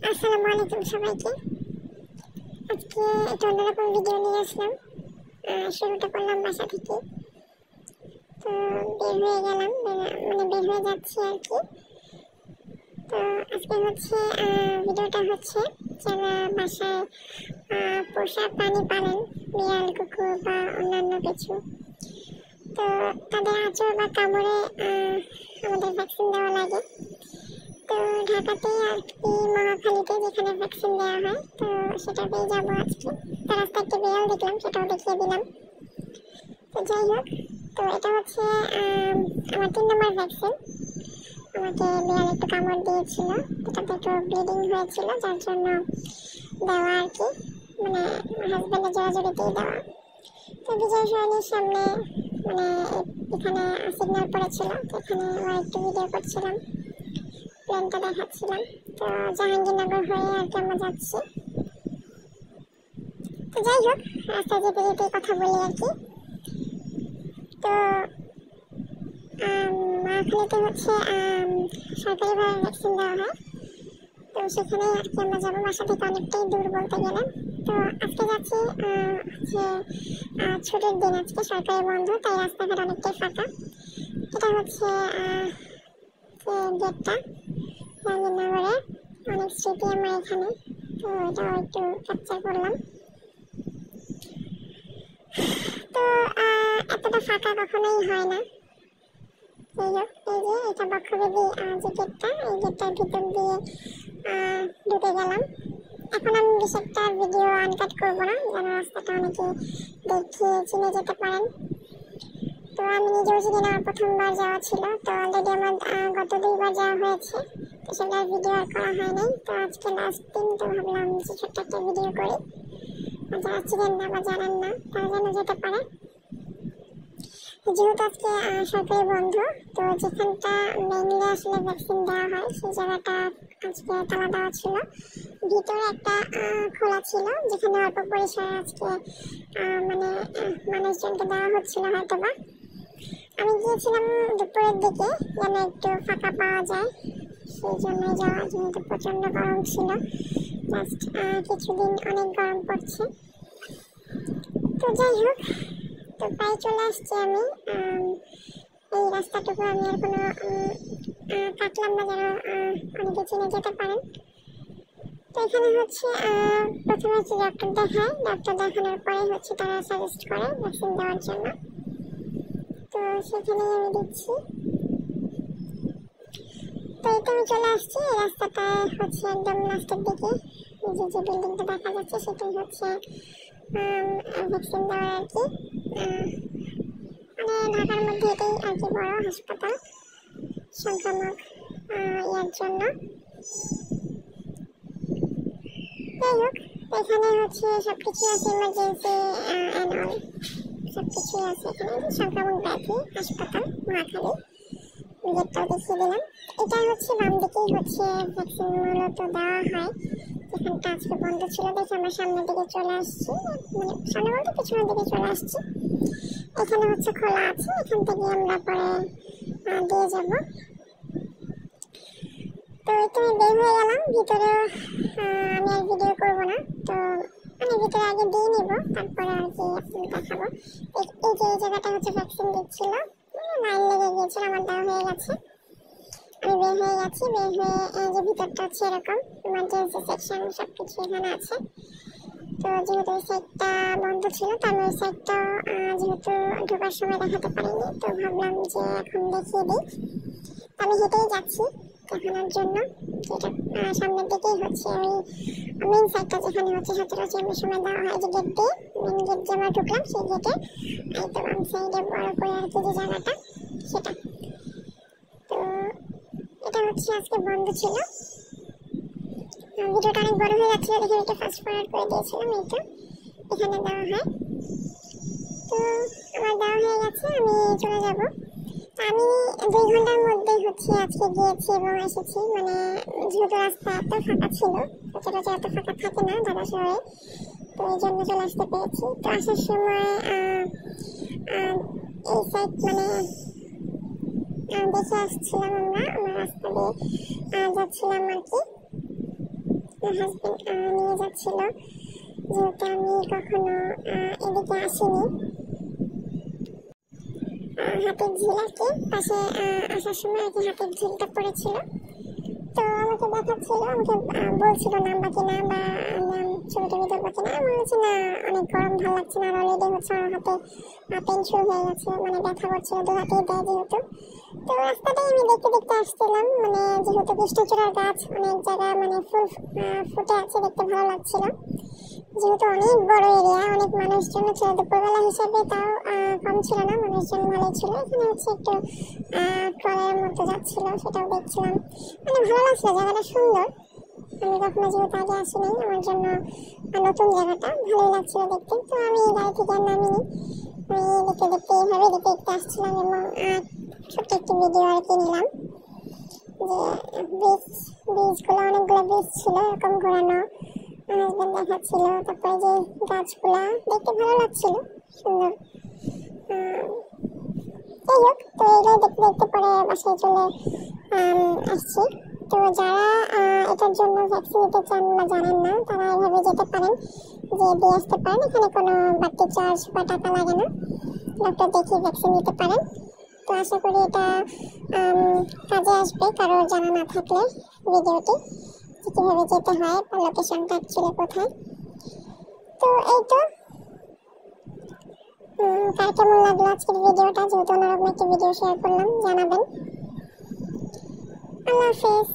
আসসালামু আলাইকুম সবাইকে। আজকে একটা অন্যরকম ভিডিও নিয়ে আসলাম। শুরুটা করলাম বাসা থেকে। তো বের হয়ে গেলাম, বের হয়ে যাচ্ছি আর কি। তো আজকে ভিডিওটা হচ্ছে যারা বাসায় পোষা প্রাণী পালেন, বিড়াল, কুকুর বা অন্যান্য কিছু, তো তাদের আঁচড় বা কামড়ে আমাদের ভ্যাকসিন দেওয়া লাগে। তো ঢাকাতেই আর কি, মহাখালীতে যেখানে ভ্যাকসিন দেওয়া হয়, তো সেটাতেই যাবো আজকে। তো রাস্তায় একটা বিড়াল দেখলাম, সেটাও দেখিয়ে দিলাম। তো যাই হোক, তো এটা হচ্ছে আমার 3 নম্বর ভ্যাকসিন। আমাকে বিড়াল একটু কামড় দিয়েছিল, এটাতে একটু ব্লিডিং হয়েছিল, যার জন্য দেওয়া আর কি, মানে হাজব্যান্ডের জোরাজোরিতেই দেওয়া। তো বিজয় সরণির সামনে এখানে সিগন্যাল পড়েছিল, তো এখানে একটু ভিডিও করছিলাম, প্লেনটা দেখাচ্ছিলাম। তো জাহাঙ্গীরনগর হয়ে আর কি আমরা যাচ্ছি। তো যাই হোক, রাস্তায় যেতে যেতে কথা বলি আর কি। তো মহাখালীতে হচ্ছে সরকারিভাবে ভ্যাকসিন দেওয়া হয়, তো সেখানে আর কি আমরা যাবো। বাসা থেকে অনেকটাই দূর বলতে গেলে। তো আজকে যাচ্ছি ছুটির দিন, আজকে সরকারি বন্ধ, তাই রাস্তাঘাট অনেকটাই ফাঁকা। এটা হচ্ছে গেটটা জাহাঙ্গীরনগরে, অনেক স্মৃতি আমার এখানে, তো এটাও একটু ক্যাপচার করলাম। তো এতটা ফাঁকা কখনোই হয় না। যাই হোক, এই যে এটা বক্ষব্যাধি যে গেটটা, এই গেটটার ভিতর দিয়ে ঢুকে গেলাম। এখন আমি বেশ একটা ভিডিও আনকাট করবো না, যেন রাস্তাটা অনেকে দেখে চিনে যেতে পারেন। তো আমি নিজেও চিনি না, প্রথমবার যাওয়া ছিল। তো অলরেডি আমার গত 2 বার যাওয়া হয়েছে, তো সেটার ভিডিও আর করা হয় নাই। তো আজকে লাস্ট দিন, তো ভাবলাম যে ছোট্ট একটা ভিডিও করি, যারা চিনেন না বা জানেন না তারা যেন যেতে পারে। যেহেতু আজকে সরকারি বন্ধ, তো যেখানটা মেইনলি আসলে ভ্যাকসিন দেওয়া হয় সেই জায়গাটা আজকে তালা দেওয়া ছিল। ভিতরে একটা খোলা ছিল, যেখানে অল্প পরিসরে আজকে মানুষজনকে দেওয়া হচ্ছিল হয়তো বা। আমি গিয়েছিলাম দুপুরের দিকে, যেন একটু ফাঁকা পাওয়া যায়, সেই জন্যই যাওয়া। যেহেতু প্রচণ্ড গরম ছিল, জাস্ট কিছুদিন অনেক গরম পড়ছে। তো যাই হোক, তো প্রায় চলে আসছি আমি। এই রাস্তাটুকু আমি এখনো কাটলাম না, যেন অনেকে চিনে যেতে পারেন। তো এখানে হচ্ছে প্রথমে হচ্ছে ডক্টর দেখায়, ডক্টর দেখানোর পরে হচ্ছে তারা সাজেস্ট করে ভ্যাকসিন দেওয়ার জন্য। তো সেখানেই আমি দিচ্ছি। তো এটা আমি চলে আসছি। এই রাস্তাটা হচ্ছে একদম লাস্টের দিকে, যে বিল্ডিংটা দেখা যাচ্ছে সেটাই হচ্ছে ভ্যাকসিন দেওয়ার আর কি। ঢাকার মধ্যে এটাই আর কি বড় হাসপাতাল সংক্রামক ইয়ার জন্য। যাই হোক, এখানে হচ্ছে সবকিছু আছে, ইমার্জেন্সি অ্যান্ড অল সবকিছুই আছে এখানে। সংক্রামক ব্যাধি হাসপাতাল মহাখালী, গেটটাও দেখিয়ে দিলাম। এটা হচ্ছে বাম দিকেই হচ্ছে ভ্যাকসিন মূলত দেওয়া হয়। যেখানটা আজকে বন্ধ ছিল দেখে আমরা সামনের দিকে চলে আসছি, মানে সামনে বলতে পিছনের দিকে চলে আসছি। এখানে হচ্ছে খোলা আছে, এখান থেকে আমরা পরে দিয়ে যাব। তো এটা আমি বের হয়ে গেলাম। ভিতরে আমি আর ভিডিও করবো না, তো ভিতরে আগে দিয়ে নিব, তারপরে আর কি দেখাবো। এই যে এই জায়গাটা হচ্ছে ভ্যাকসিন দিচ্ছিল, লাইন লেগে গিয়েছিল, আমার দেওয়া হয়ে গেছে। আমি বের হয়ে গেছি। বের হয়ে যে ভিতরটা হচ্ছে এরকম, ইমার্জেন্সি সেকশন সবকিছু এখানে আছে। তো যেহেতু এই সাইডটা বন্ধ ছিল, তো আমি ওই সাইডটা যেহেতু ঢোকার সময় দেখাতে পারিনি, তো ভাবলাম যে এখন দেখিয়ে দিই। আমি হেঁটেই যাচ্ছি দেখানোর জন্য। যেটা সামনের দিকেই হচ্ছে ওই মেইন সাইডটা, যেখানে হচ্ছে সচরাচর এমনি সময় দেওয়া হয়, যে গেট দিয়ে মেইন গেট যে আমরা ঢুকলাম সেই গেটে একদম বাম সাইডে বড় করে আর কি যে জায়গাটা, সেটা। তো এটা হচ্ছে আজকে বন্ধ ছিল। ভিডিওটা অনেক বড় হয়ে যাচ্ছিল দেখে একটু ফাস্ট ফরওয়ার্ড করে দিয়েছিলাম। এইটা এখানে দেওয়া হয়। তো আমার দেওয়া হয়ে গেছে, আমি চলে যাব। আমি 2 ঘন্টার মধ্যেই হচ্ছে আজকে গিয়েছি এবং এসেছি। মানে যেহেতু রাস্তা এত ফাঁকা ছিল, সচরাচর এত ফাঁকা থাকে না ঢাকা শহরে, তো এই জন্য চলে আসতে পেরেছি। তো আসার সময় এই সাইড দেখে আসছিলাম, আমরা রাস্তা দিয়ে যাচ্ছিলাম আর কি। হাজবেন্ড নিয়ে যাচ্ছিল, যেহেতু আমি কখনো এদিকে আসিনি। হাতির ঝিল আর কি, পাশে আসার সময় আর কি হাতির ঝিলটা পড়েছিল। তো আমাকে দেখাচ্ছিল, আমাকে বলছিল নামবা কিনা বা ছবি টবি তুলবো কিনা। আমি বলছি না, অনেক গরম, ভালো লাগছে না, আর অলরেডি হচ্ছে আমার হাতে পেন শুরু হয়ে গেছে, মানে ব্যথা করছিল, দু হাতেই দেয় যেহেতু। তো রাস্তাটাই আমি দেখতে দেখতে আসছিলাম, মানে যেহেতু কৃষ্ণচূড়ার গাছ অনেক জায়গায় মানে ফুল ফুটে আছে, দেখতে ভালো লাগছিল। যেহেতু অনেক বড় এরিয়া, অনেক মানুষজন ছিল, দুপুরবেলা হিসাবে তাও কম ছিল না, মানুষজন ভালোই ছিল। এখানে হচ্ছে একটু ট্রলারের মতো যাচ্ছিল, সেটাও দেখছিলাম, মানে ভালো লাগছিল, জায়গাটা সুন্দর। আমি কখনো যেহেতু আগে আসিনি, আমার জন্য নতুন জায়গাটা ভালোই লাগছিল দেখতে। তো আমি গাড়ি থেকে আর নামিনি, আমি দেখতে দেখতে এইভাবে দেখতে দেখতে আসছিলাম এবং ছোট্ট একটি ভিডিও আর কি নিলাম। যে ব্রিজগুলো, অনেকগুলো ব্রিজ ছিল এরকম ঘোরানো, হাজবেন্ড দেখাচ্ছিল। তারপরে যে গাছগুলা দেখতে ভালো লাগছিল, সুন্দর। যাই হোক, তো এগুলো দেখতে দেখতে পরে বাসায় চলে আসছি। তো যারা এটার জন্য ভ্যাকসিন নিতে চান বা জানেন না, তারা এভাবে যেতে পারেন, যে দিয়ে আসতে পারেন। এখানে কোনো বাড়তি চার্জ বা টাকা লাগে না, ডক্টর দেখিয়ে ভ্যাকসিন নিতে পারেন। তো আশা করি এটা কাজে আসবে কারোর জানা না থাকলে ভিডিওটি, যে কীভাবে যেতে হয় বা লোকেশনটা অ্যাকচুয়ালি কোথায়। তো এই তো, কার কেমন লাগলো আজকের ভিডিওটা, যেহেতু অন্যরকম একটি ভিডিও শেয়ার করলাম, জানাবেন। আল্লাহ হাফেজ।